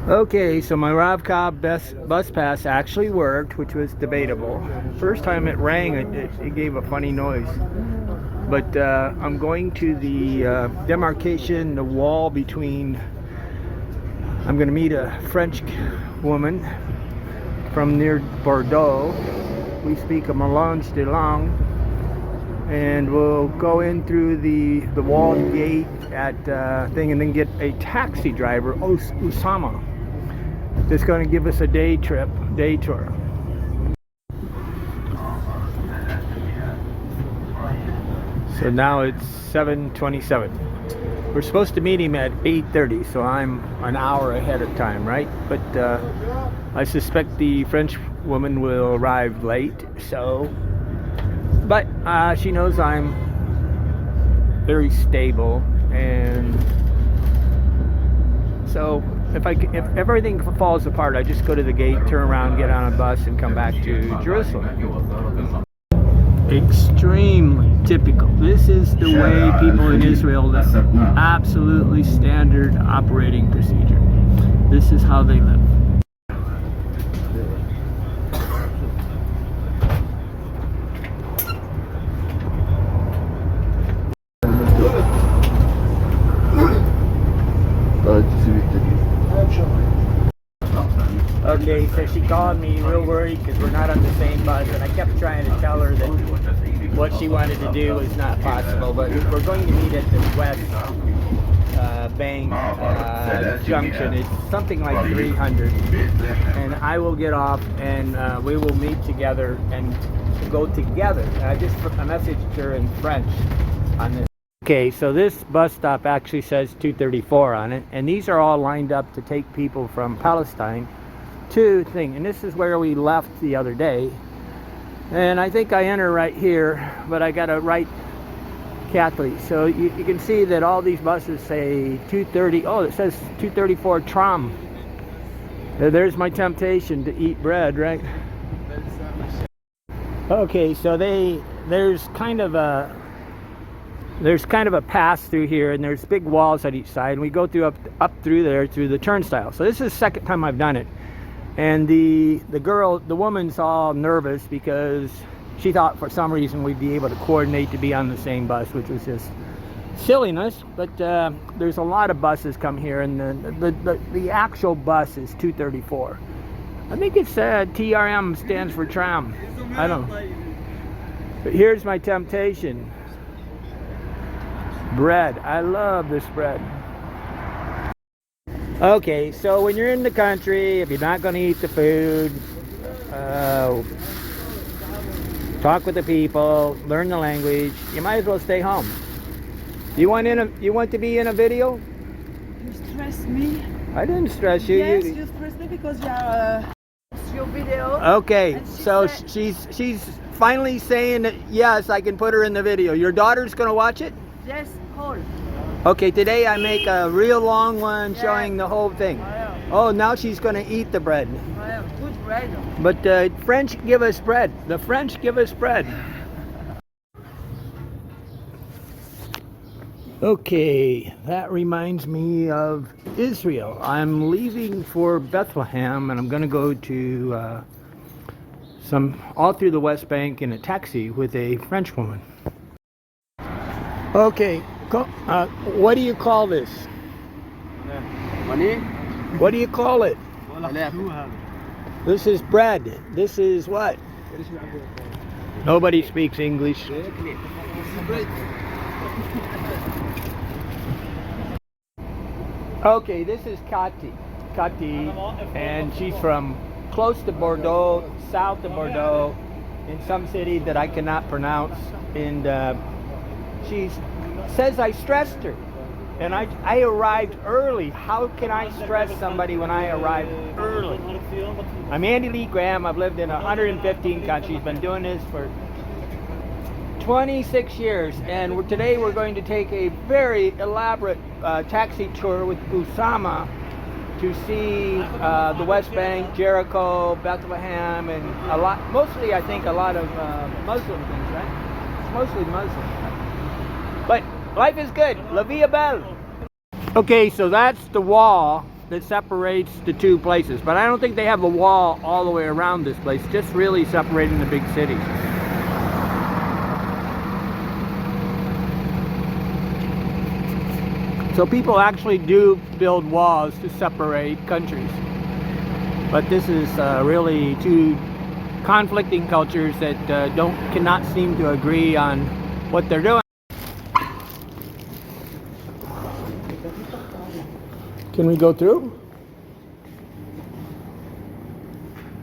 Okay, so my RavCab bus pass actually worked, which was debatable. First time it rang, it gave a funny noise. But I'm going to the demarcation, the wall between. I'm going to meet a French woman from near Bordeaux. We speak a mélange de langue, and we'll go in through the walled gate at thing, and then get a taxi driver, Osama. That's going to give us a day tour. So now it's 7:27. We're supposed to meet him at 8:30, so I'm an hour ahead of time, right? But I suspect the French woman will arrive late, so. But she knows I'm very stable, and so if everything falls apart, I just go to the gate, turn around, get on a bus, and come back to Jerusalem. Extremely typical. This is the way people in Israel live. Absolutely standard operating procedure. This is how they live. Okay, so she called me real worried because we're not on the same bus, and I kept trying to tell her that what she wanted to do was not possible, but we're going to meet at the West Bank Junction. It's something like 300, and I will get off, and we will meet together and go together. I just messaged her in French on this. Okay, so this bus stop actually says 234 on it, and these are all lined up to take people from Palestine to thing, and this is where we left the other day, and I think I enter right here, but I got a right Catholic, so you can see that all these buses say 230. Oh, it says 234 tram. There's my temptation to eat bread, right? Okay, so there's kind of a pass through here, and there's big walls at each side, and we go through up through there through the turnstile. So this is the second time I've done it. And the woman's all nervous because she thought for some reason we'd be able to coordinate to be on the same bus, which was just silliness. But there's a lot of buses come here, and the actual bus is 234. I think it's TRM stands for tram. I don't know. But here's my temptation. Bread. I love this bread. Okay, so when you're in the country, if you're not going to eat the food, talk with the people, learn the language, you might as well stay home. You want to be in a video? You stress me. I didn't stress you. Yes, you stress me because you are your video. Okay, so she's finally saying that yes, I can put her in the video. Your daughter's going to watch it? Yes, all. Okay, today I make a real long one showing the whole thing. Oh, now she's going to eat the bread. Good bread. But the French give us bread. The French give us bread. Okay, that reminds me of Israel. I'm leaving for Bethlehem, and I'm going to go to all through the West Bank in a taxi with a French woman. Okay. What do you call this? Money? What do you call it? This is bread. This is what? Nobody speaks English. Okay, this is Kati, and she's from close to Bordeaux, south of Bordeaux, in some city that I cannot pronounce, and she says I stressed her, and I arrived early. How can I stress somebody when I arrive early? I'm Andy Lee Graham. I've lived in 115 countries, been doing this for 26 years, and today we're going to take a very elaborate taxi tour with Osama to see the West Bank, Jericho, Bethlehem, and mostly I think a lot of Muslim things, right? It's mostly Muslim. But life is good. La vie est belle. Okay, so that's the wall that separates the two places, but I don't think they have a wall all the way around this place, just really separating the big cities. So people actually do build walls to separate countries, but this is really two conflicting cultures that cannot seem to agree on what they're doing. Can we go through?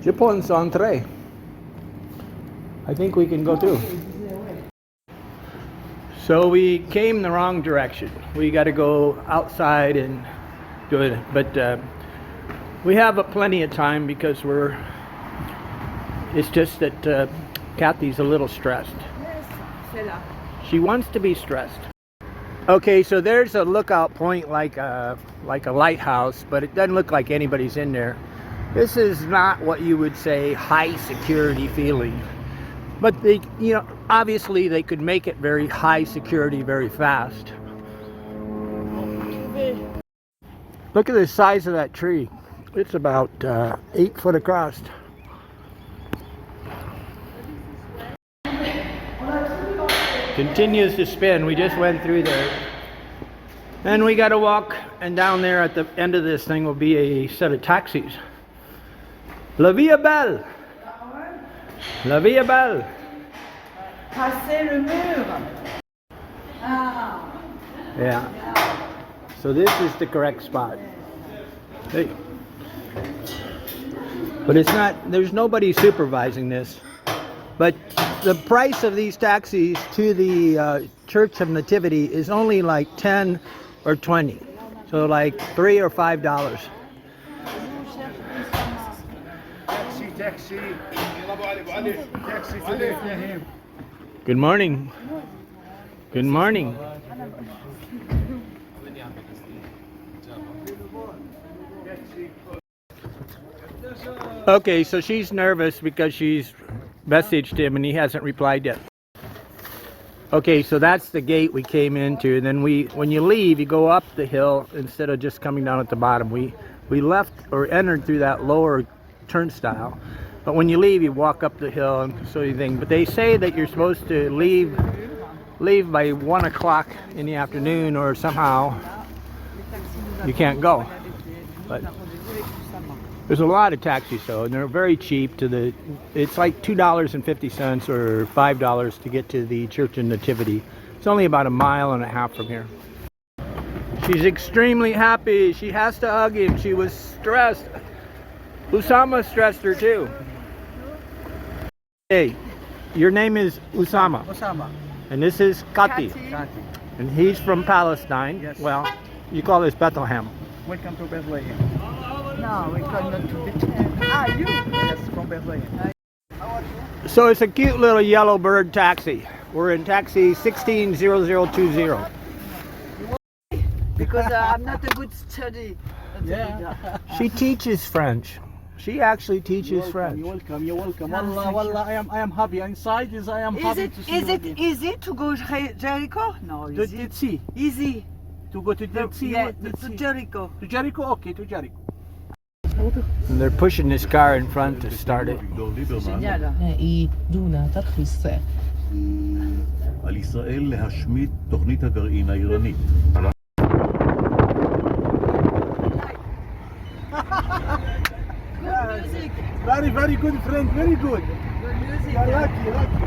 Japon Centre. I think we can go through. So we came the wrong direction. We got to go outside and do it, but we have plenty of time because it's just that Kathy's a little stressed. She wants to be stressed. Okay, so there's a lookout point like a lighthouse, but it doesn't look like anybody's in there. This is not what you would say high security feeling. But they, obviously they could make it very high security very fast. Look at the size of that tree. It's about 8 foot across. Continues to spin. We just went through there. And we got to walk, and down there at the end of this thing will be a set of taxis. La Via Belle. La Via Belle. Passer le mur. Ah. Yeah. So this is the correct spot. Hey. But it's not, there's nobody supervising this. But the price of these taxis to the Church of Nativity is only like 10 or 20. So like $3 or $5. Taxi. Good morning. Good morning. Okay, so she's nervous because she's messaged him and he hasn't replied yet. Okay, so that's the gate we came into, and then when you leave, you go up the hill instead of just coming down at the bottom. We left or entered through that lower turnstile, but when you leave, you walk up the hill and so anything. But they say that you're supposed to leave by 1 o'clock in the afternoon, or somehow you can't go. But there's a lot of taxis though, and they're very cheap. It's like $2.50 or $5 to get to the Church of Nativity. It's only about 1.5 miles from here. She's extremely happy. She has to hug him. She was stressed. Usama stressed her too. Hey, your name is Usama. Osama. And this is Kati. Kati. And he's from Palestine. Yes. Well, you call this Bethlehem. Welcome to Bethlehem. No, we come not to Bethlehem. Ah, you? Yes, from Bethlehem. So it's a cute little yellow bird taxi. We're in taxi 160020. Because I'm not a good study. Yeah. She teaches French. She actually teaches French. You're welcome. You're welcome. Wallah, I am happy. Inside I am happy to see you Is it again. easy to go Jericho? No, To easy. Dead Sea. Easy. To go to Dead Sea. Yeah, Dead to Sea. Jericho. To Jericho? Okay, to Jericho. And they're pushing this car in front to start it. Génial. דונה תתחיס על ישראל להשמיד תוכנית הגרעין האיראנית. Good music. Very, very good friend. Very good. Good music. You're lucky, lucky.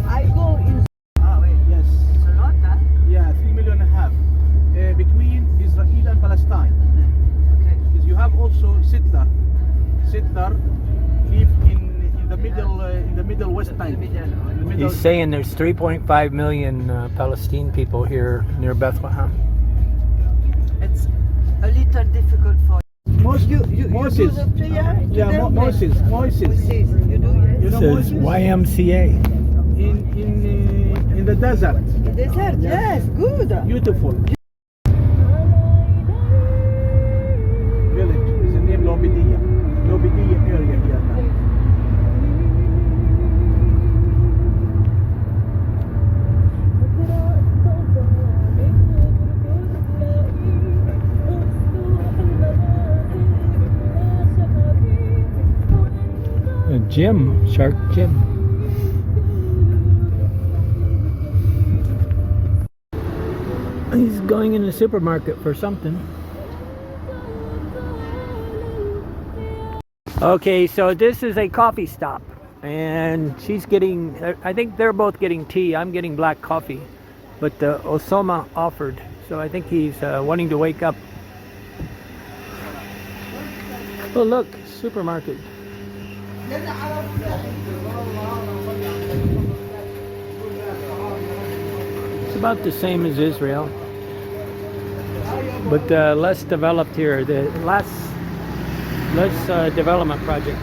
I go in. Ah, wait. Yes. It's a lot, huh? Yeah, 3.5 million between Israel and Palestine. Okay. Because you have also Sittler. Sittler live in the middle west bank. In the middle. He's saying there's 3.5 million Palestinian people here near Bethlehem. It's a little difficult for you. You Moses. do the prayer? Yeah, today? Moses. You do, yes? You know It says Moses? YMCA. In in the desert. The desert, yes, good. Beautiful. Village is the name Lobidia. Lobidia area here now. A gym, shark gym. He's going in the supermarket for something. Okay, so this is a coffee stop, and she's getting, I think they're both getting tea. I'm getting black coffee, but Osama offered, so I think he's wanting to wake up. Oh look, supermarket. It's about the same as Israel, but less developed here. The less development project.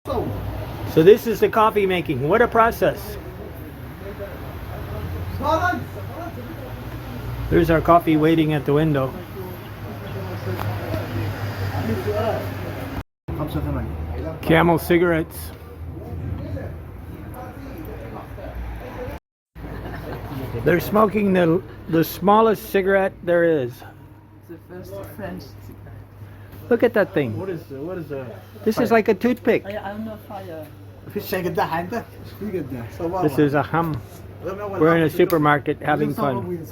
So this is the coffee making. What a process! There's our coffee waiting at the window. Camel cigarettes. They're smoking the smallest cigarette there is. The first French cigarette. Look at that thing. What is This is like a toothpick. I'm not fire. This is a hum. We're in a supermarket having fun.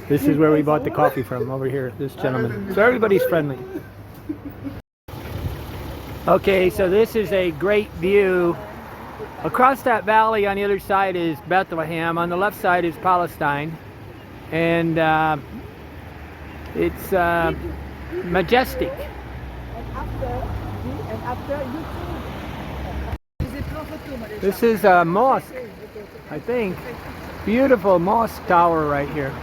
This is where we bought the coffee from, over here, this gentleman. So everybody's friendly. Okay, so this is a great view. Across that valley on the other side is Bethlehem. On the left side is Palestine. And it's majestic. This is a mosque, I think. Beautiful mosque tower right here.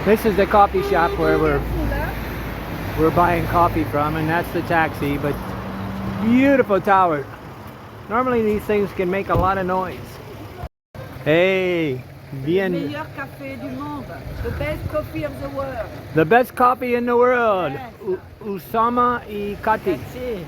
This is the coffee shop where we're buying coffee from, and that's the taxi, but beautiful tower. Normally these things can make a lot of noise. Hey, bien. Meilleur café du monde. The best coffee of the world. The best coffee in the world. Yes. Usama y Kati. That's it.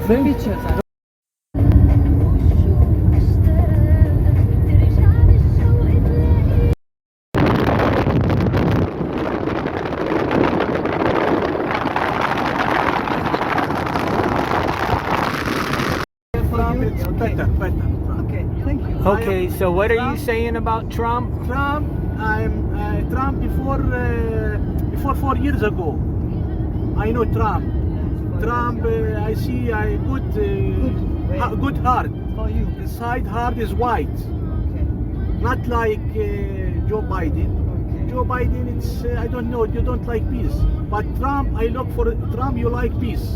Pictures. Better. Okay, thank you. Okay, so what are you saying about Trump? Trump, Trump before 4 years ago. I know Trump. Trump, I see a good heart. For you. Inside heart is white, Okay. not like Joe Biden. Okay. Joe Biden, it's I don't know. You don't like peace, but Trump, I look for Trump. You like peace.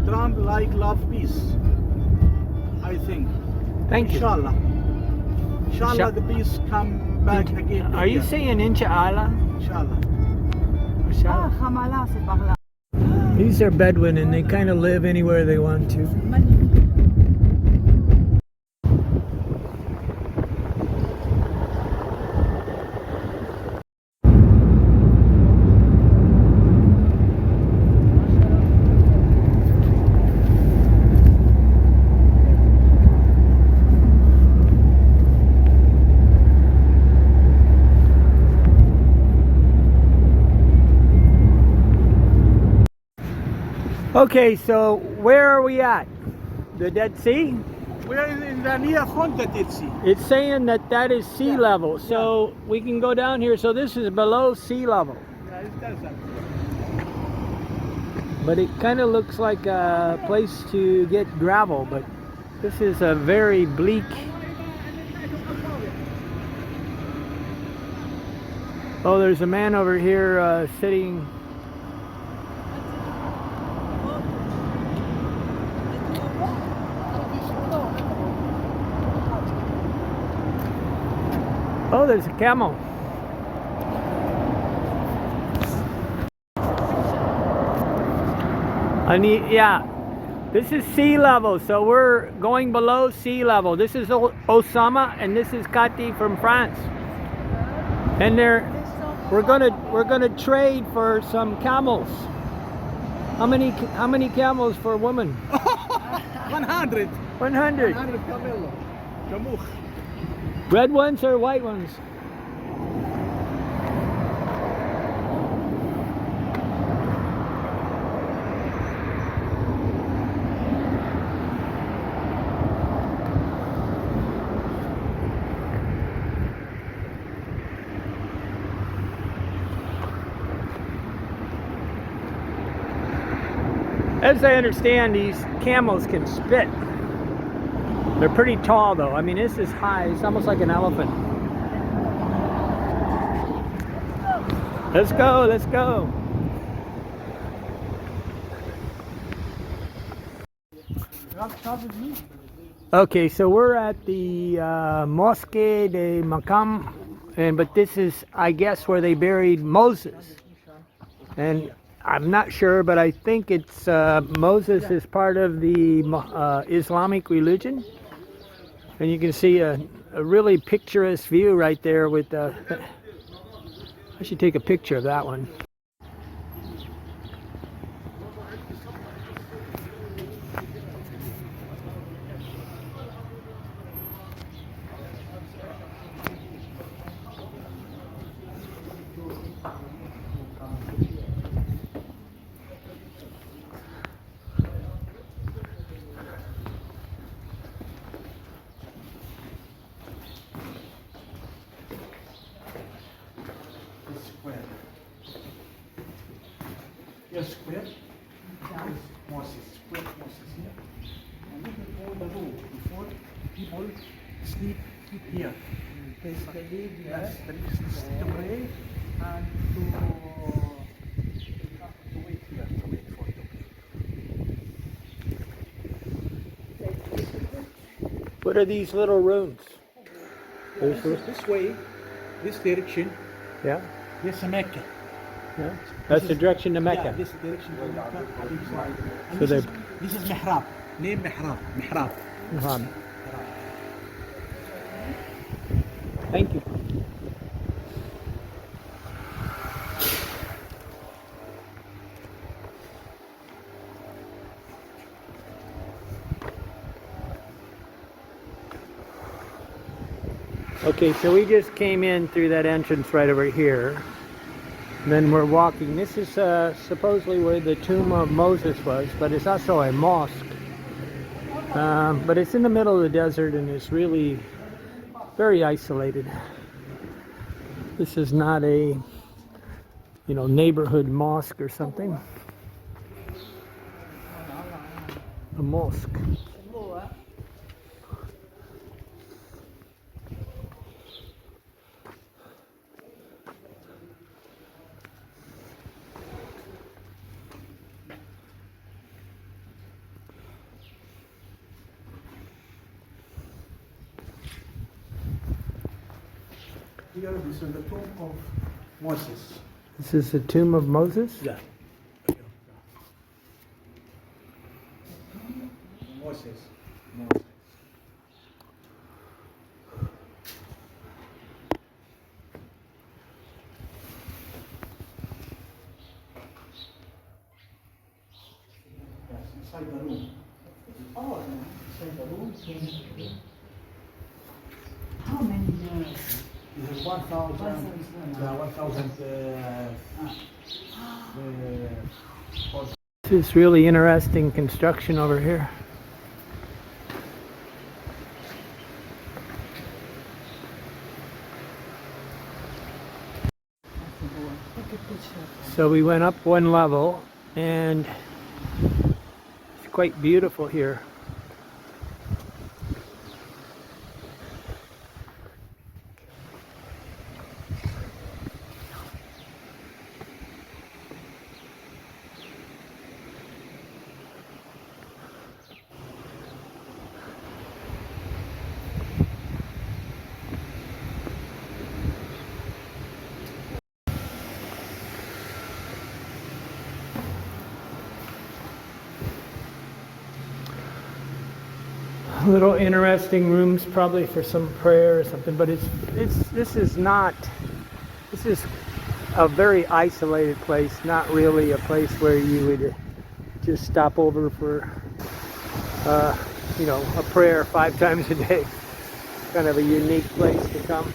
Trump love peace. I think. Thank you. Inshallah. Inshallah, the peace come back again. Are you saying inshallah? Inshallah. Ah, Inshallah. Hamala, c'est par là. These are Bedouin and they kind of live anywhere they want to. Okay, so where are we at? The Dead Sea? We are in the near front of the Dead Sea. It's saying that that is sea level, so we can go down here. So this is below sea level, Yeah, it does that. but it kind of looks like a place to get gravel, but this is a very bleak. Oh, there's a man over here sitting. Oh, there's a camel. Yeah, this is sea level, so we're going below sea level. This is Osama, and this is Kati from France, and we're gonna trade for some camels. How many camels for a woman? 100. 100. 100 camel. Camuk. Red ones or white ones? As I understand, these camels can spit. They're pretty tall though. I mean, this is high. It's almost like an elephant. Let's go, let's go. Okay, so we're at the Mosque de Makam, but this is, I guess, where they buried Moses. And I'm not sure, but I think it's Moses is part of the Islamic religion. And you can see a really picturesque view right there with I should take a picture of that one. Yes, square. Moses, square Moses here. And look at all the room. Before people sleep here. Basically, Yes, there is to pray and to wait here, to wait for you. What are these little rooms? This way, this direction, Yeah, this is Mecca. yeah. That's the direction to Yeah, Mecca. this direction to Mecca. And So this is Mihrab. Name Mihrab. Mihrab. Thank you. Okay, so we just came in through that entrance right over here. And then we're walking. This is supposedly where the tomb of Moses was, but it's also a mosque. But it's in the middle of the desert and it's really very isolated. This is not a, neighborhood mosque or something. A mosque. Here, this is the tomb of Moses. This is the tomb of Moses? Yeah. Moses. Moses. Yes, inside the room. Oh, inside the room. How many years? This is 1,000. Yeah, 1,000. This is really interesting construction over here. So we went up one level and it's quite beautiful here. Little interesting rooms, probably for some prayer or something, but this is a very isolated place, not really a place where you would just stop over for a prayer 5 times a day. Kind of a unique place to come.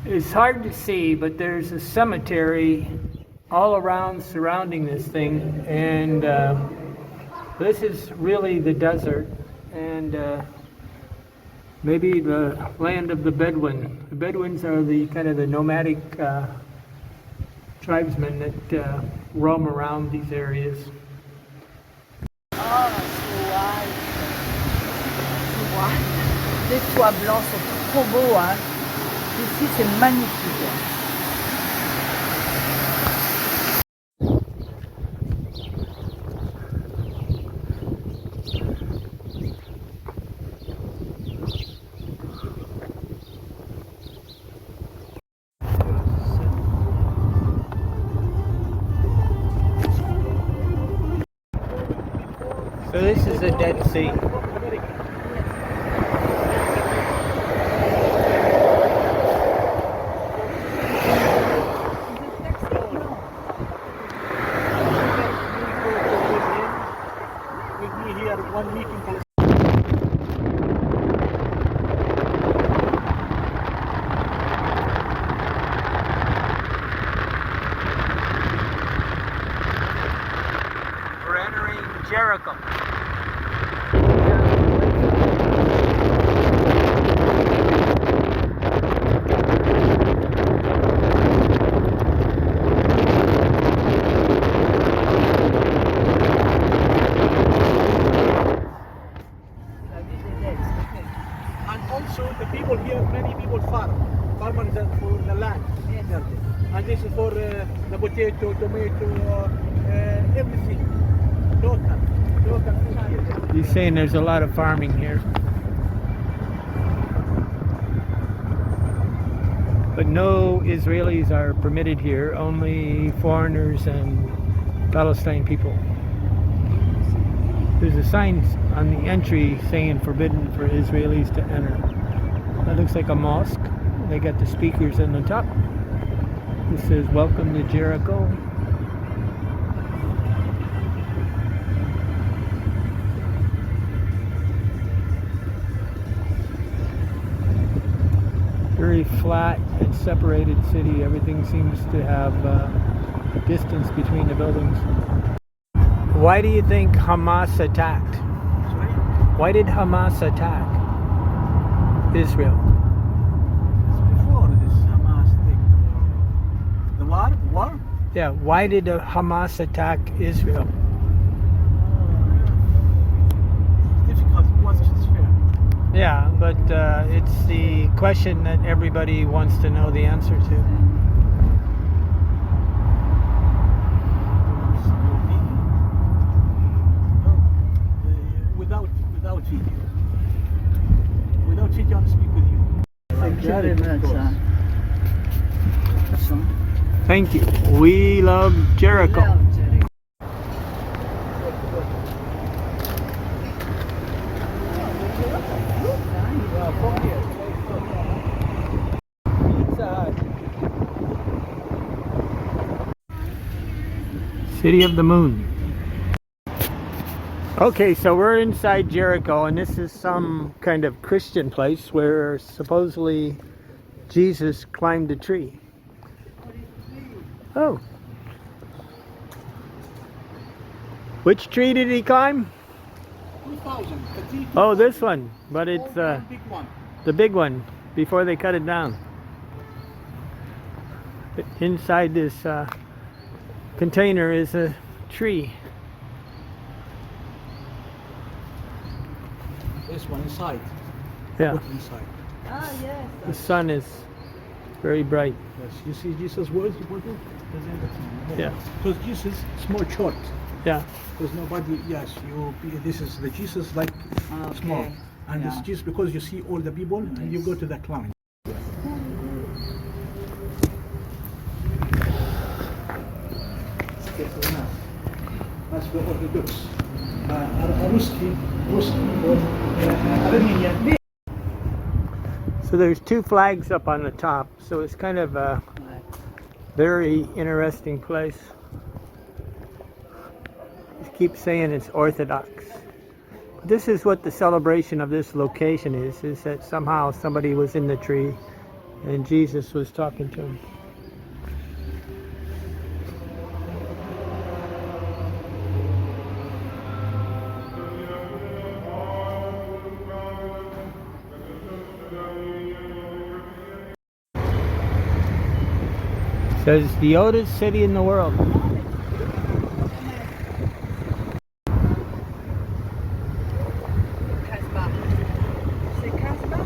It's hard to see, but there's a cemetery all around surrounding this thing, and this is really the desert, and maybe the land of the Bedouin. The Bedouins are the kind of the nomadic tribesmen that roam around these areas. Oh, c'est white. C'est white. Les toits blancs sont trop beaux, hein. Ici, c'est magnifique. So this is the Dead Sea. With me here 1 week in Palestine. We're entering Jericho. And also the people here, many people farm. Farmers are for the land. Yes. And this is for the potato, tomato, everything. Local food here. He's saying there's a lot of farming here. But no Israelis are permitted here, only foreigners and Palestine people. There's a sign on the entry saying forbidden for Israelis to enter. That looks like a mosque. They got the speakers on the top. This says, "Welcome to Jericho." Very flat and separated city. Everything seems to have distance between the buildings. Why do you think Hamas attacked? Sorry? Why did Hamas attack Israel? Before this Hamas thing, the war? Yeah, why did Hamas attack Israel? Yeah, but it's the question that everybody wants to know the answer to. Without video. Without video, I'll speak with you. Thank you very much. Thank you. We love Jericho. City of the Moon. Okay, so we're inside Jericho, and this is some kind of Christian place where supposedly Jesus climbed a tree. Oh. Which tree did he climb? 2000. Oh, this one. But it's big one. the big one before they cut it down. Inside this container is a tree. This one inside. Yeah. Put inside. Ah, yes. The sun is very bright. Yes. You see Jesus' words? Yeah. Because Jesus small short. Yeah. Because nobody. Yes. This is the Jesus like Okay. small. And Yeah. it's just because you see all the people and you go to the climb. That's the Orthodox. Ruski, Armenian. So there's two flags up on the top, so it's kind of a very interesting place. Just keep saying it's Orthodox. This is what the celebration of this location is that somehow somebody was in the tree and Jesus was talking to him. Says the oldest city in the world. Casbah. C'est Casbah?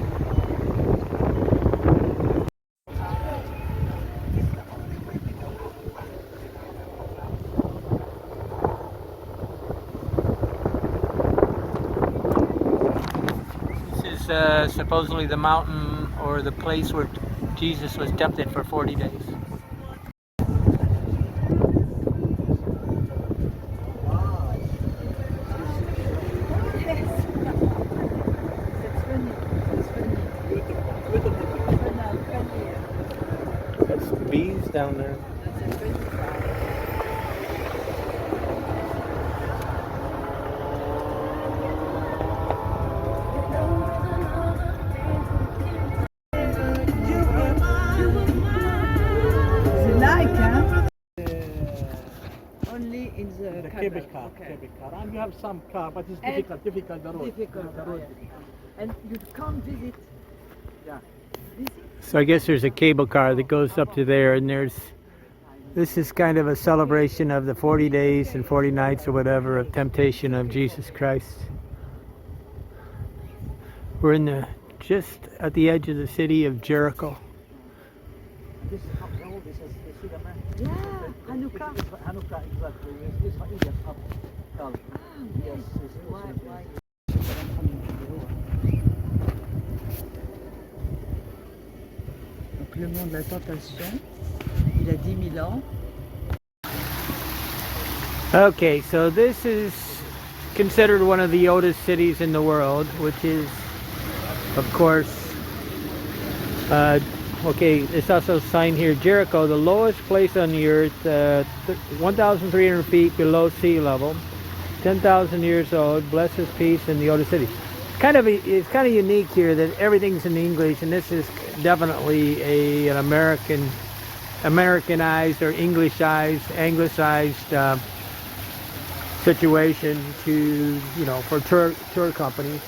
This is supposedly the mountain or the place where Jesus was tempted for 40 days. That's bees down there. It's like, huh? Only in the cable Casbah. car. Okay. Cable car. And you have some car, but it's And difficult the road. Difficult. The road. And you can't visit. Yeah. So I guess there's a cable car that goes up to there, and this is kind of a celebration of the 40 days and 40 nights or whatever of temptation of Jesus Christ. We're just at the edge of the city of Jericho. This is up the road. This is see the man. Yeah, Hanukkah. This is Hanukkah exactly. Yes, this one is up. Yes, Why? Donc le mont de la tentation, il a 10 000 ans. Okay, so this is considered one of the oldest cities in the world, which is, of course, okay, it's also signed here, Jericho, the lowest place on the earth, 1,300 feet below sea level, 10,000 years old, blesses peace in the oldest city. It's kind of unique here that everything's in English, and this is definitely an Americanized or anglicized situation to, for tour companies.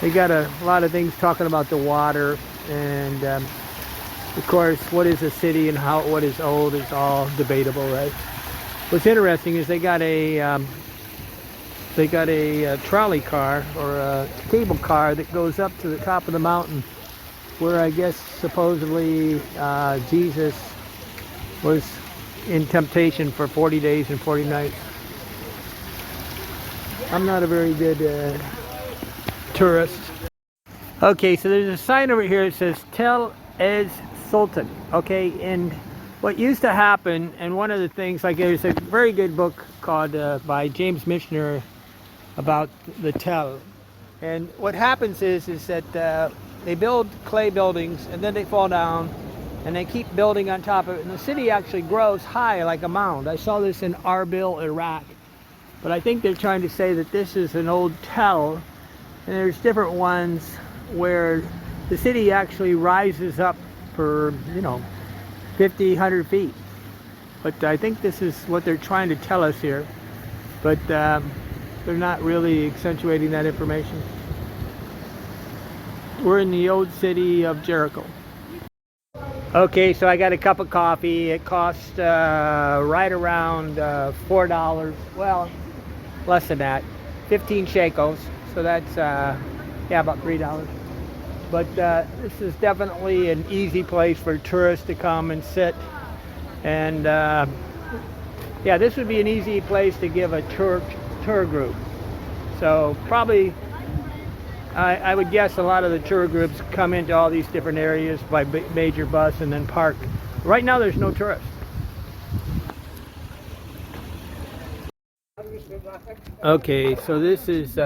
They got a lot of things talking about the water, and of course, what is a city and what is old is all debatable, right? What's interesting is they got a They got a trolley car or a cable car that goes up to the top of the mountain where I guess supposedly Jesus was in temptation for 40 days and 40 nights. I'm not a very good tourist. Okay, so there's a sign over here that says Tel Ez Sultan. Okay, and what used to happen, and one of the things, like there's a very good book called by James Michener about the Tel. And what happens is that they build clay buildings and then they fall down and they keep building on top of it, and the city actually grows high like a mound. I saw this in Arbil, Iraq, but I think they're trying to say that this is an old Tel, and there's different ones where the city actually rises up for 50, 100 feet. But I think this is what they're trying to tell us here, but they're not really accentuating that information. We're in the old city of Jericho. Okay, so I got a cup of coffee. It cost right around $4. Well, less than that, 15 shekels. So that's about $3. But this is definitely an easy place for tourists to come and sit. And yeah, this would be an easy place to give a tour group. So probably, I would guess a lot of the tour groups come into all these different areas by major bus and then park. Right now there's no tourists. Okay, so this is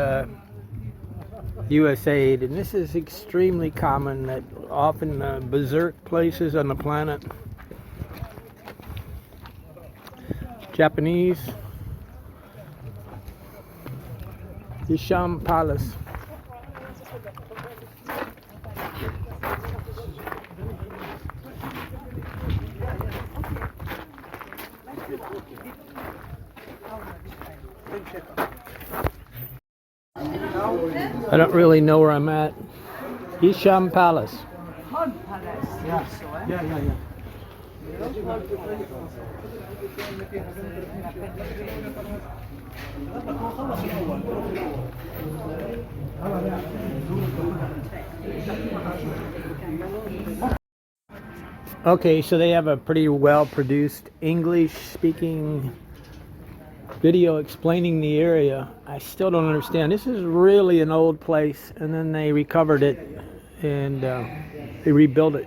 USAID, and this is extremely common at often berserk places on the planet. Japanese. Hisham Palace. I don't really know where I'm at. Hisham Palace. Yeah. Okay, so they have a pretty well produced English speaking video explaining the area. I still don't understand. This is really an old place, and then they recovered it and they rebuilt it.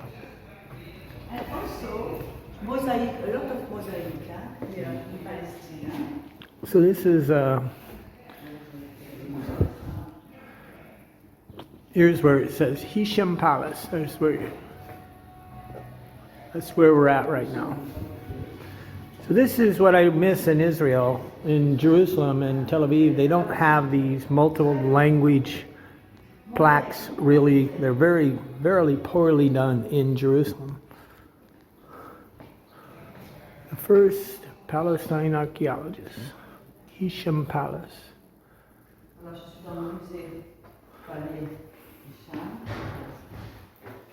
And also, mosaic, a lot of mosaic in Palestine. So this is here's where it says Hisham Palace. That's where we're at right now. So this is what I miss in Israel, in Jerusalem and Tel Aviv. They don't have these multiple language plaques, really. They're very poorly done in Jerusalem. The first Palestine archaeologist, Hisham Palace. Alors, je suis dans le musée Palais Hicham,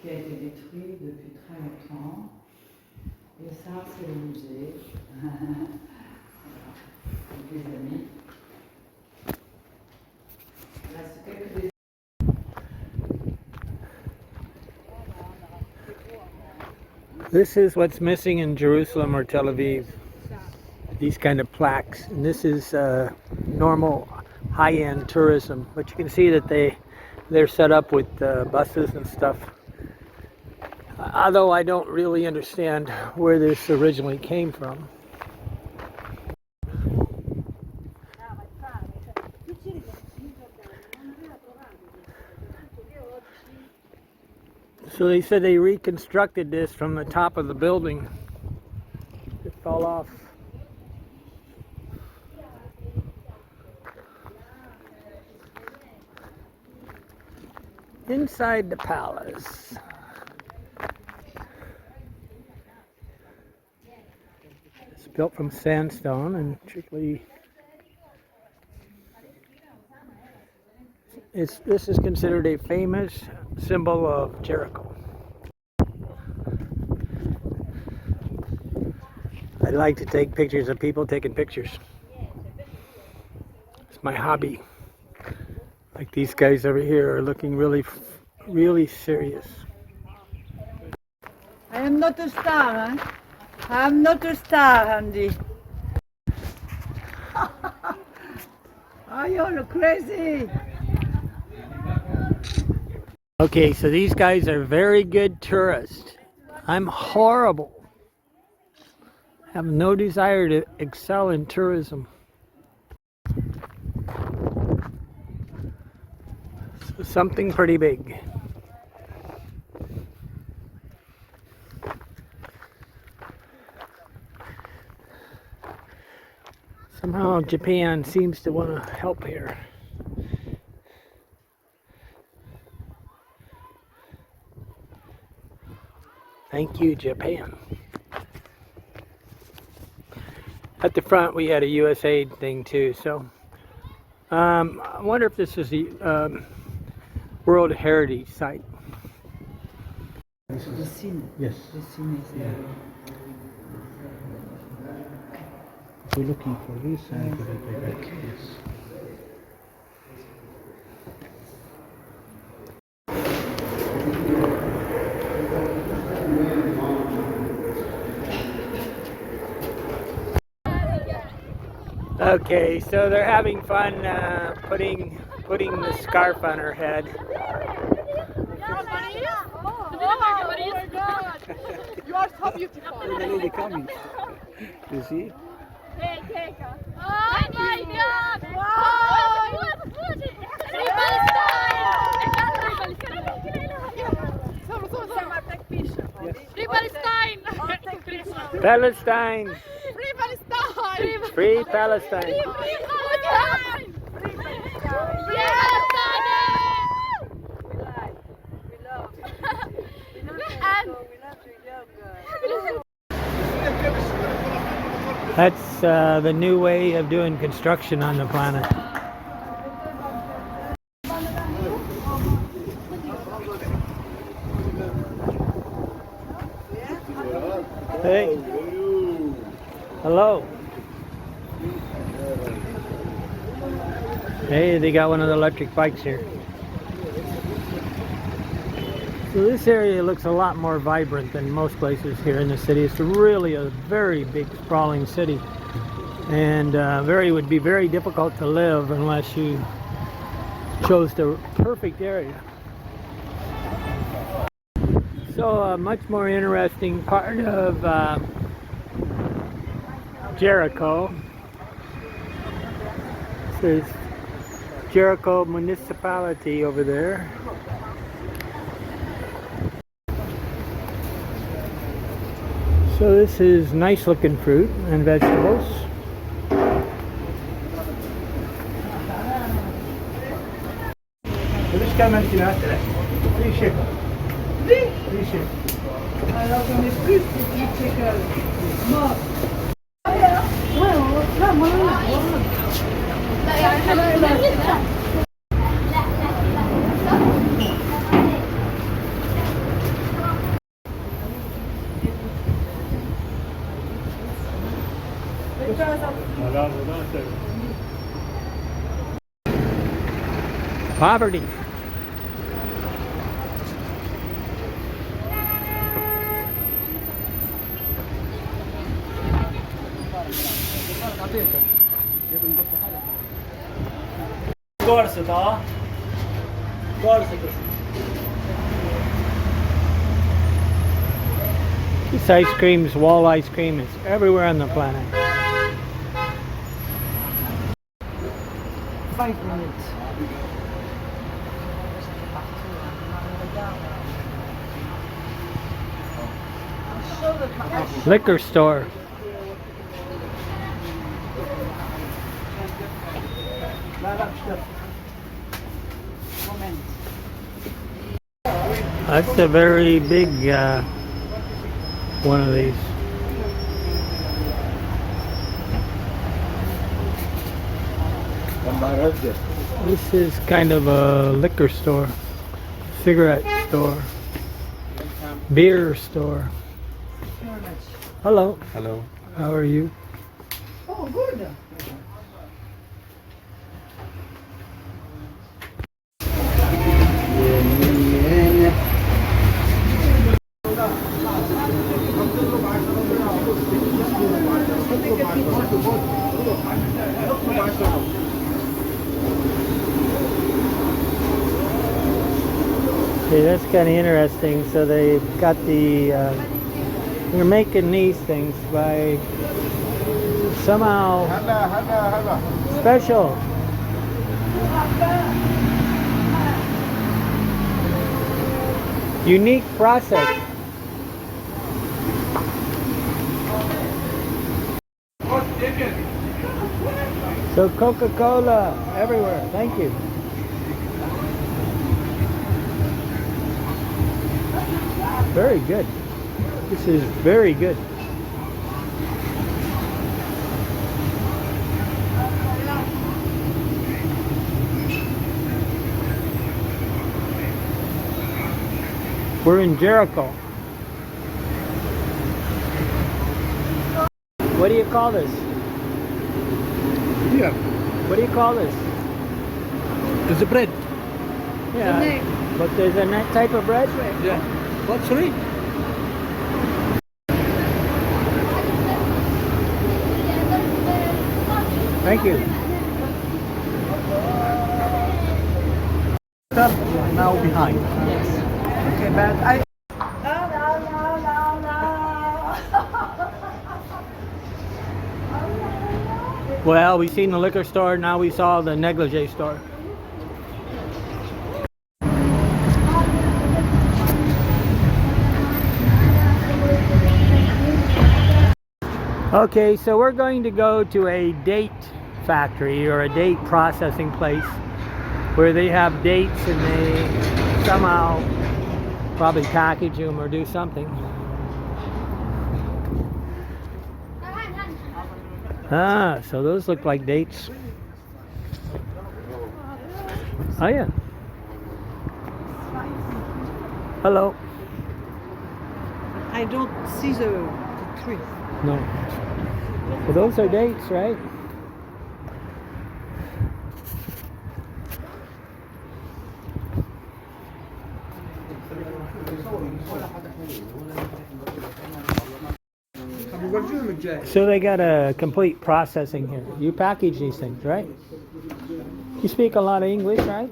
qui a été détruit depuis très longtemps. Et ça, c'est le musée. Avec les amis. Là, c'est quelques des... This is what's missing in Jerusalem or Tel Aviv. These kind of plaques. And this is normal high-end tourism. But you can see that they're set up with buses and stuff. Although I don't really understand where this originally came from. So they said they reconstructed this from the top of the building. It fell off. Inside the palace. It's built from sandstone and particularly this is considered a famous symbol of Jericho. I like to take pictures of people taking pictures. my hobby. Like these guys over here are looking really serious. I am not a star, huh? I am not a star, Andy. Are you all crazy? Okay, so these guys are very good tourists. I'm horrible. I have no desire to excel in tourism. So something pretty big. Somehow Japan seems to want to help here. Thank you, Japan. At the front we had a USAID thing too, so I wonder if this is the World Heritage Site. The scene. Yes. The scene is there. We're looking for this and we'll be back. Yes. Okay, so they're having fun putting the scarf on her head. Oh my God! You are so beautiful. The lady coming. You see? Hey, take her. Oh my God! Wow! Free Palestine! Free Palestine! Palestine! Free Palestine! Free Palestine! Free Palestine! That's the new way of doing construction on the planet. Hey. Hello. Hey, they got one of the electric bikes here. So this area looks a lot more vibrant than most places here in the city. It's really a very big, sprawling city, and would be very difficult to live unless you chose the perfect area. So a much more interesting part of Jericho. This is Jericho Municipality over there. So this is nice looking fruit and vegetables. Alors j'en ai plus, c'est que mort. Poverty. This ice cream's wall ice cream is everywhere on the planet. 5 minutes. Liquor store. That's a very big one of these. This is kind of a liquor store, cigarette store, beer store. Hello. Hello. How are you? Oh, good. Okay, that's kind of interesting. So they've got the, they're making these things by somehow special. Unique process. So Coca-Cola everywhere. Thank you. Very good. This is very good. We're in Jericho. What do you call this? Yeah. What do you call this? It's a bread. Yeah, but there's a type of bread? Yeah. What's it? Thank you. Now behind. Okay, but I. Well, we've seen the liquor store, now we saw the negligee store. Okay, so we're going to go to a date factory or a date processing place where they have dates and they somehow probably package them or do something. Ah, so those look like dates. Oh yeah. Hello. I don't see the tree. No. Well, those are dates, right? So they got a complete processing here. You package these things, right? You speak a lot of English, right?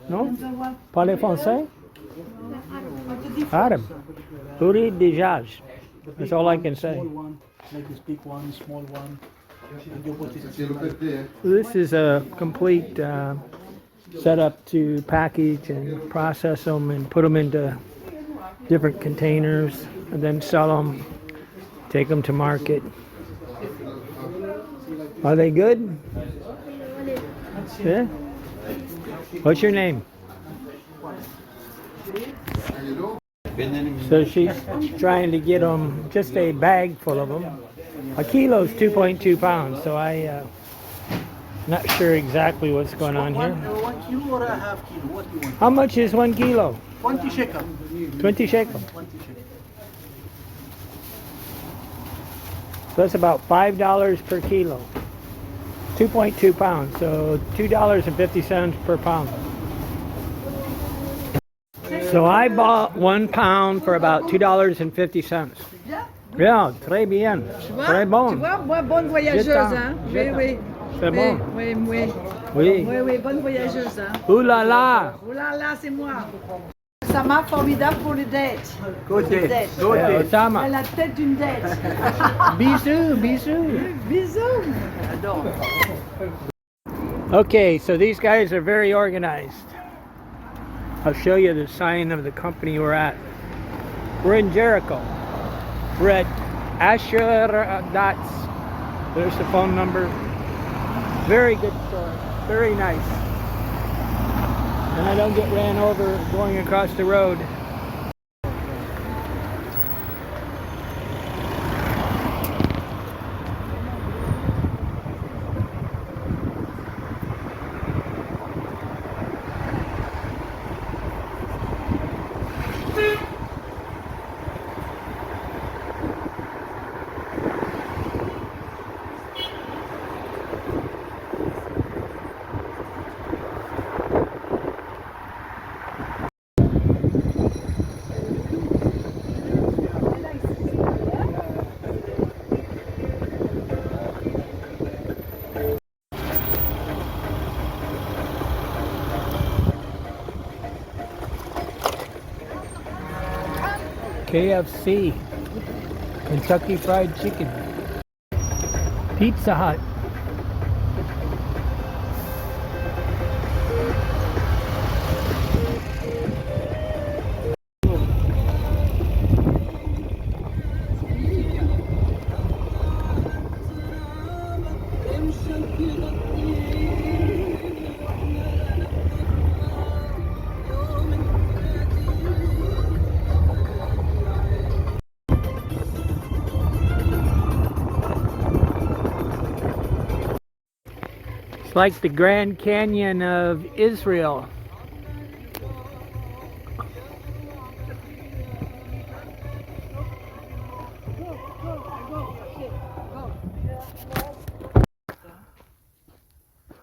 No? Parlez français? Arabe. Uri dijaj. That's all I can say. Small one, like this big one, small one. And you put it in This is a complete setup to package and process them and put them into different containers and then sell them, take them to market. Are they good? Yeah. What's your name? So she's trying to get them, just a bag full of them. A kilo is 2.2 pounds, so not sure exactly what's going on here. 1 kilo or a half kilo? What do you want? How much is 1 kilo? 20 shekel. 20 shekel. 20 shekel. So that's about $5 per kilo. 2.2 pounds, so $2.50 per pound. So I bought 1 pound for about $2.50. Yeah, très bien. Très bon. Tu vois, moi, bonne voyageuse, hein? Oui, oui. C'est bon. Oui, oui. Oui. Oui, oui, bonne voyageuse, hein? Ouh là là. Oh là là, c'est moi. Ça marche formidable pour les dates. Good Date. day. Good day. Osama. La tête d'une date. Bisous, bisous. Bisous. J'adore. Okay, so these guys are very organized. I'll show you the sign of the company we're at. We're in Jericho. We're at Asher Dots. There's the phone number. Very good store. Very nice. And I don't get ran over going across the road. KFC, Kentucky Fried Chicken, Pizza Hut. It's like the Grand Canyon of Israel.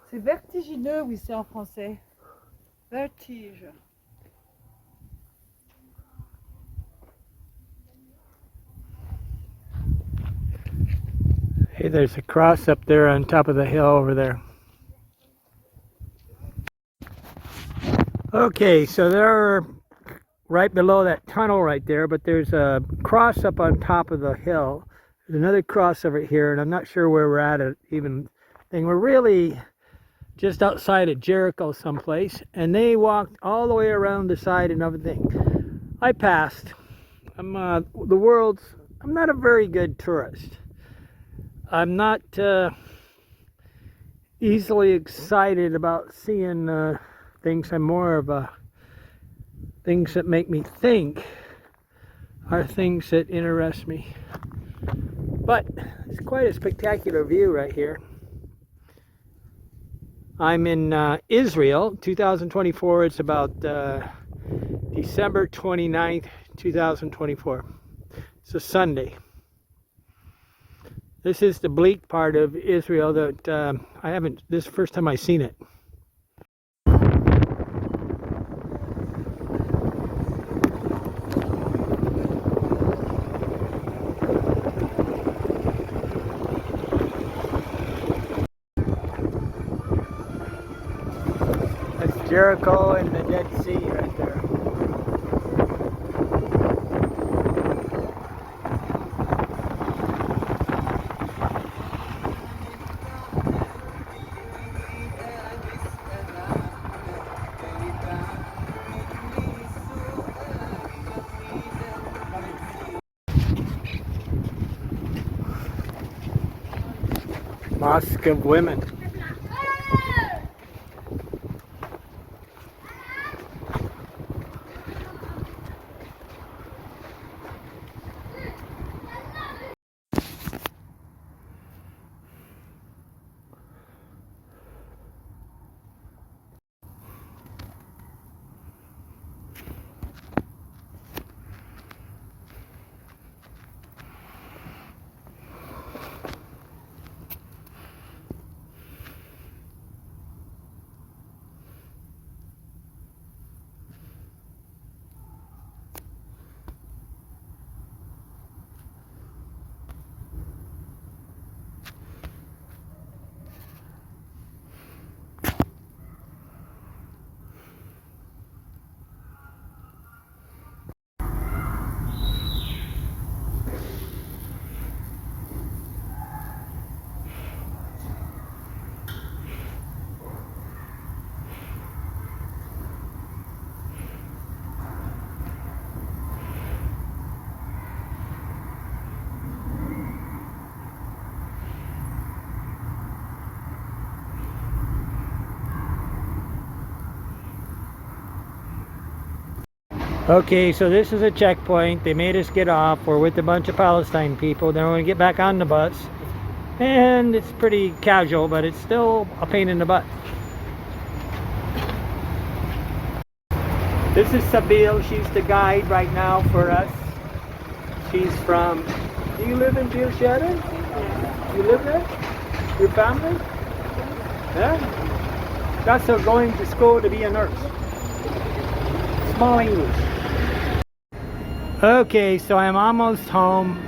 C'est vertigineux, oui, c'est en français. Vertige. Hey, there's a cross up there on top of the hill over there. Okay, so they're right below that tunnel right there, but there's a cross up on top of the hill. There's another cross over here, and I'm not sure where we're at even thing. We're really just outside of Jericho someplace, and they walked all the way around the side and everything. I passed. I'm not a very good tourist. I'm not easily excited about seeing things. I'm more of a things that make me think are things that interest me. But it's quite a spectacular view right here. I'm in Israel, 2024. It's about December 29th, 2024. It's a Sunday. This is the bleak part of Israel that this is the first time I've seen it. That's Jericho and the Dead Sea right there. Mosque of Women. Okay, so this is a checkpoint. They made us get off. We're with a bunch of Palestine people. Then we're going to get back on the bus. And it's pretty casual, but it's still a pain in the butt. This is Sabil. She's the guide right now for us. She's from... Do you live in Beersheba? You live there? Your family? Yeah? That's her going to school to be a nurse. Small English. Okay, so I'm almost home.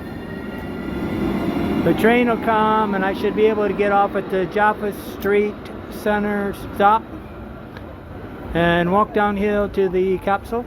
The train will come and I should be able to get off at the Jaffa Street Center stop and walk downhill to the capsule.